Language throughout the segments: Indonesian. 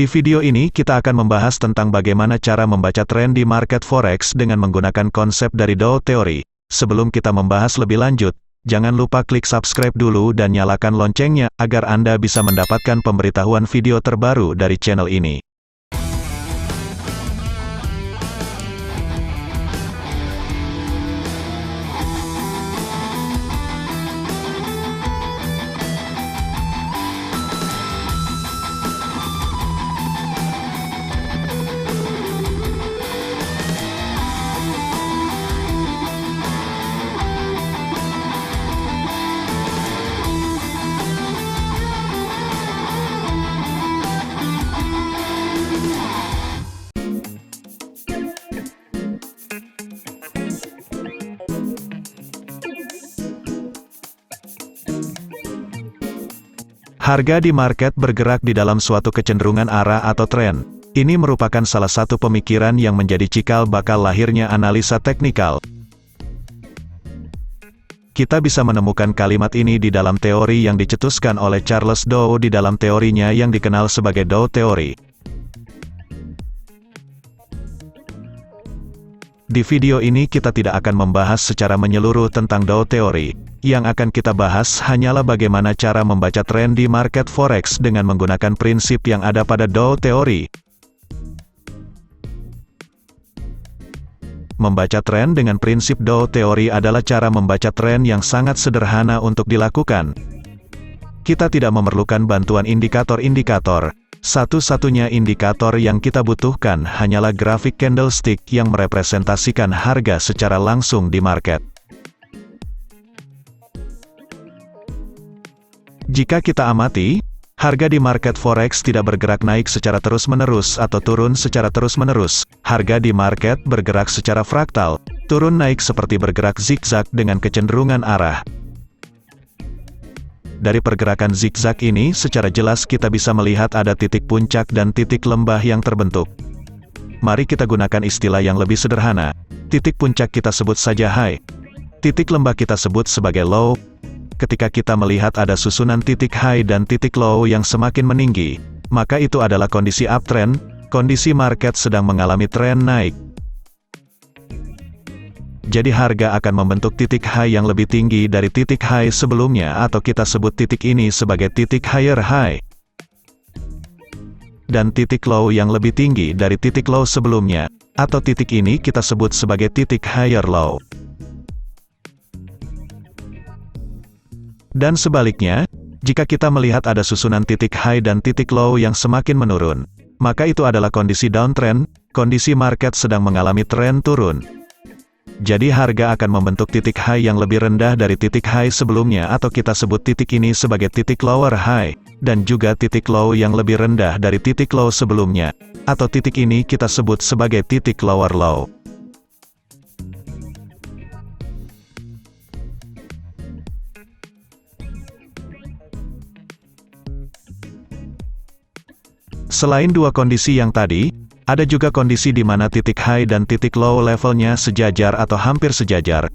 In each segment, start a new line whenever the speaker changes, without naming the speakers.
Di video ini kita akan membahas tentang bagaimana cara membaca tren di market forex dengan menggunakan konsep dari Dow Theory. Sebelum kita membahas lebih lanjut, jangan lupa klik subscribe dulu dan nyalakan loncengnya agar Anda bisa mendapatkan pemberitahuan video terbaru dari channel ini. Harga di market bergerak di dalam suatu kecenderungan arah atau tren. Ini merupakan salah satu pemikiran yang menjadi cikal bakal lahirnya analisa teknikal. Kita bisa menemukan kalimat ini di dalam teori yang dicetuskan oleh Charles Dow di dalam teorinya yang dikenal sebagai Dow Theory. Di video ini kita tidak akan membahas secara menyeluruh tentang Dow Theory. Yang akan kita bahas hanyalah bagaimana cara membaca tren di market forex dengan menggunakan prinsip yang ada pada Dow Theory. Membaca tren dengan prinsip Dow Theory adalah cara membaca tren yang sangat sederhana untuk dilakukan. Kita tidak memerlukan bantuan indikator-indikator. Satu-satunya indikator yang kita butuhkan hanyalah grafik candlestick yang merepresentasikan harga secara langsung di market. Jika kita amati, harga di market forex tidak bergerak naik secara terus-menerus atau turun secara terus-menerus. Harga di market bergerak secara fraktal, turun naik seperti bergerak zigzag dengan kecenderungan arah. Dari pergerakan zigzag ini, secara jelas kita bisa melihat ada titik puncak dan titik lembah yang terbentuk. Mari kita gunakan istilah yang lebih sederhana. Titik puncak kita sebut saja high. Titik lembah kita sebut sebagai low. Ketika kita melihat ada susunan titik high dan titik low yang semakin meninggi, maka itu adalah kondisi uptrend, kondisi market sedang mengalami tren naik. Jadi harga akan membentuk titik high yang lebih tinggi dari titik high sebelumnya atau kita sebut titik ini sebagai titik higher high. Dan titik low yang lebih tinggi dari titik low sebelumnya, atau titik ini kita sebut sebagai titik higher low. Dan sebaliknya, jika kita melihat ada susunan titik high dan titik low yang semakin menurun, maka itu adalah kondisi downtrend, kondisi market sedang mengalami tren turun. Jadi harga akan membentuk titik high yang lebih rendah dari titik high sebelumnya atau kita sebut titik ini sebagai titik lower high, dan juga titik low yang lebih rendah dari titik low sebelumnya, atau titik ini kita sebut sebagai titik lower low. Selain dua kondisi yang tadi, ada juga kondisi di mana titik high dan titik low levelnya sejajar atau hampir sejajar.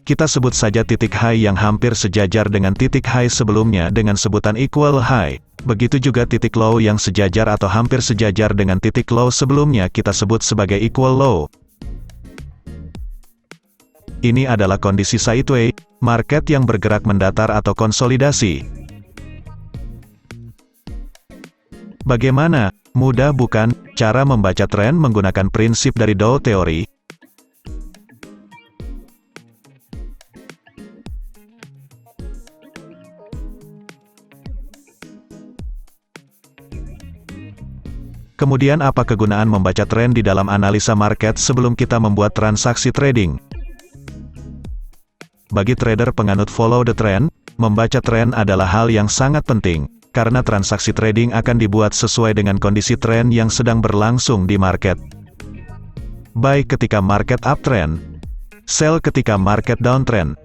Kita sebut saja titik high yang hampir sejajar dengan titik high sebelumnya dengan sebutan equal high. Begitu juga titik low yang sejajar atau hampir sejajar dengan titik low sebelumnya kita sebut sebagai equal low. Ini adalah kondisi sideways, market yang bergerak mendatar atau konsolidasi. Bagaimana? Mudah bukan? Cara membaca tren menggunakan prinsip dari Dow Theory. Kemudian apa kegunaan membaca tren di dalam analisa market sebelum kita membuat transaksi trading? Bagi trader penganut follow the trend, membaca tren adalah hal yang sangat penting. Karena transaksi trading akan dibuat sesuai dengan kondisi tren yang sedang berlangsung di market. Baik ketika market uptrend, sell ketika market downtrend,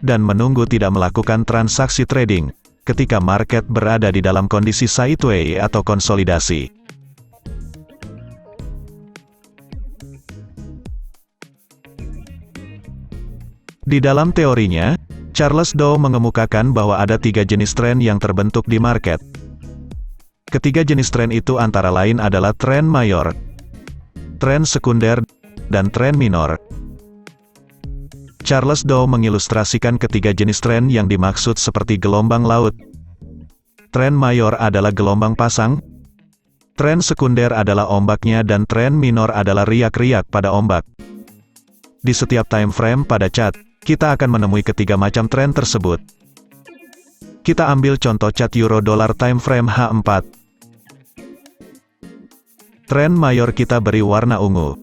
dan menunggu tidak melakukan transaksi trading, ketika market berada di dalam kondisi sideways atau konsolidasi. Di dalam teorinya, Charles Dow mengemukakan bahwa ada 3 jenis tren yang terbentuk di market. Ketiga jenis tren itu antara lain adalah tren mayor, tren sekunder, dan tren minor. Charles Dow mengilustrasikan ketiga jenis tren yang dimaksud seperti gelombang laut. Tren mayor adalah gelombang pasang, tren sekunder adalah ombaknya, dan tren minor adalah riak-riak pada ombak. Di setiap time frame pada chart, kita akan menemui ketiga macam tren tersebut. Kita ambil contoh chart euro dolar time frame H4. Tren mayor kita beri warna ungu,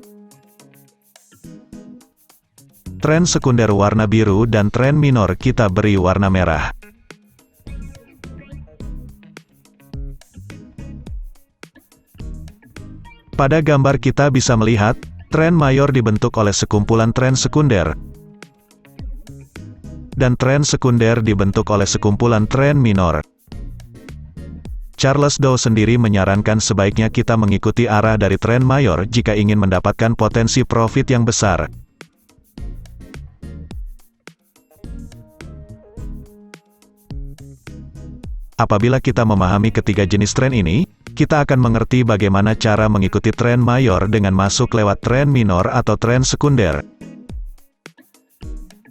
tren sekunder warna biru, dan tren minor kita beri warna merah. Pada gambar kita bisa melihat, tren mayor dibentuk oleh sekumpulan tren sekunder, dan tren sekunder dibentuk oleh sekumpulan tren minor. Charles Dow sendiri menyarankan sebaiknya kita mengikuti arah dari tren mayor jika ingin mendapatkan potensi profit yang besar. Apabila kita memahami ketiga jenis tren ini, kita akan mengerti bagaimana cara mengikuti tren mayor dengan masuk lewat tren minor atau tren sekunder.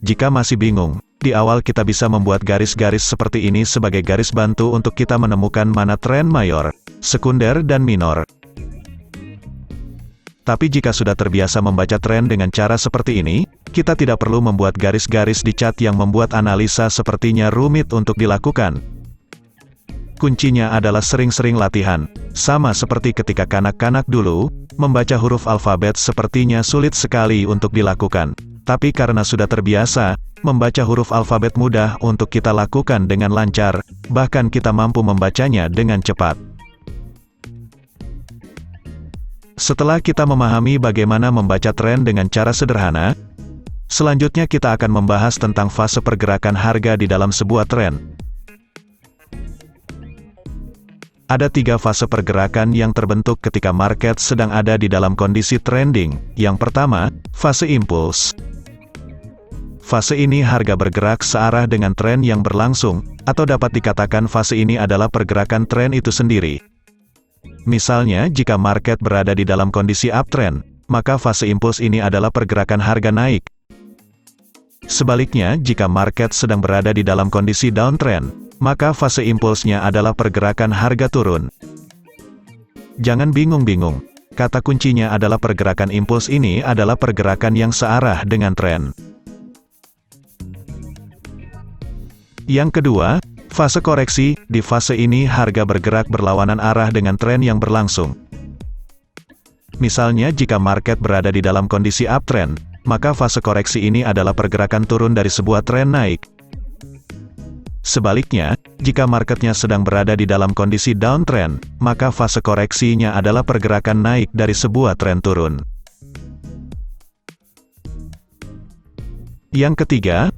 Jika masih bingung, di awal kita bisa membuat garis-garis seperti ini sebagai garis bantu untuk kita menemukan mana tren mayor, sekunder, dan minor. Tapi jika sudah terbiasa membaca tren dengan cara seperti ini, kita tidak perlu membuat garis-garis di chart yang membuat analisa sepertinya rumit untuk dilakukan. Kuncinya adalah sering-sering latihan. Sama seperti ketika kanak-kanak dulu, membaca huruf alfabet sepertinya sulit sekali untuk dilakukan. Tapi karena sudah terbiasa, membaca huruf alfabet mudah untuk kita lakukan dengan lancar, bahkan kita mampu membacanya dengan cepat. Setelah kita memahami bagaimana membaca tren dengan cara sederhana, selanjutnya kita akan membahas tentang fase pergerakan harga di dalam sebuah tren. Ada 3 fase pergerakan yang terbentuk ketika market sedang ada di dalam kondisi trending. Yang pertama, fase impuls. Fase ini harga bergerak searah dengan tren yang berlangsung, atau dapat dikatakan fase ini adalah pergerakan tren itu sendiri. Misalnya, jika market berada di dalam kondisi uptrend, maka fase impuls ini adalah pergerakan harga naik. Sebaliknya, jika market sedang berada di dalam kondisi downtrend, maka fase impulsnya adalah pergerakan harga turun. Jangan bingung-bingung, kata kuncinya adalah pergerakan impuls ini adalah pergerakan yang searah dengan tren. Yang kedua, fase koreksi. Di fase ini harga bergerak berlawanan arah dengan tren yang berlangsung. Misalnya jika market berada di dalam kondisi uptrend, maka fase koreksi ini adalah pergerakan turun dari sebuah tren naik. Sebaliknya, jika marketnya sedang berada di dalam kondisi downtrend, maka fase koreksinya adalah pergerakan naik dari sebuah tren turun. Yang ketiga,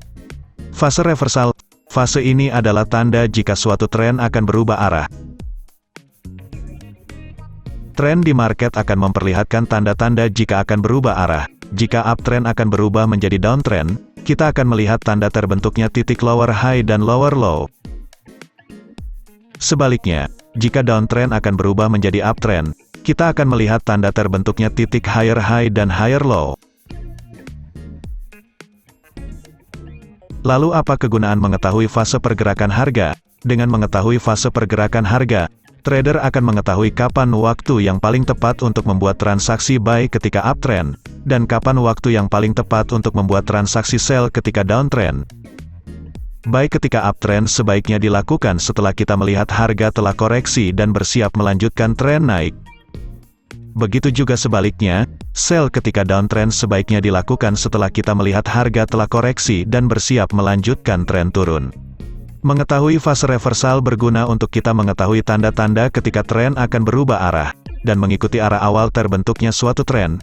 fase reversal. Fase ini adalah tanda jika suatu tren akan berubah arah. Tren di market akan memperlihatkan tanda-tanda jika akan berubah arah. Jika uptrend akan berubah menjadi downtrend, kita akan melihat tanda terbentuknya titik lower high dan lower low. Sebaliknya, jika downtrend akan berubah menjadi uptrend, kita akan melihat tanda terbentuknya titik higher high dan higher low. Lalu apa kegunaan mengetahui fase pergerakan harga? Dengan mengetahui fase pergerakan harga, trader akan mengetahui kapan waktu yang paling tepat untuk membuat transaksi buy ketika uptrend, dan kapan waktu yang paling tepat untuk membuat transaksi sell ketika downtrend. Buy ketika uptrend sebaiknya dilakukan setelah kita melihat harga telah koreksi dan bersiap melanjutkan tren naik. Begitu juga sebaliknya, sell ketika downtrend sebaiknya dilakukan setelah kita melihat harga telah koreksi dan bersiap melanjutkan tren turun. Mengetahui fase reversal berguna untuk kita mengetahui tanda-tanda ketika tren akan berubah arah, dan mengikuti arah awal terbentuknya suatu tren.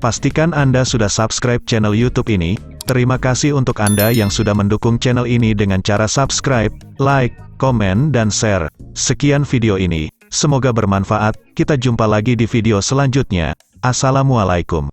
Pastikan Anda sudah subscribe channel YouTube ini. Terima kasih untuk Anda yang sudah mendukung channel ini dengan cara subscribe, like, komen, dan share. Sekian video ini. Semoga bermanfaat. Kita jumpa lagi di video selanjutnya. Assalamualaikum.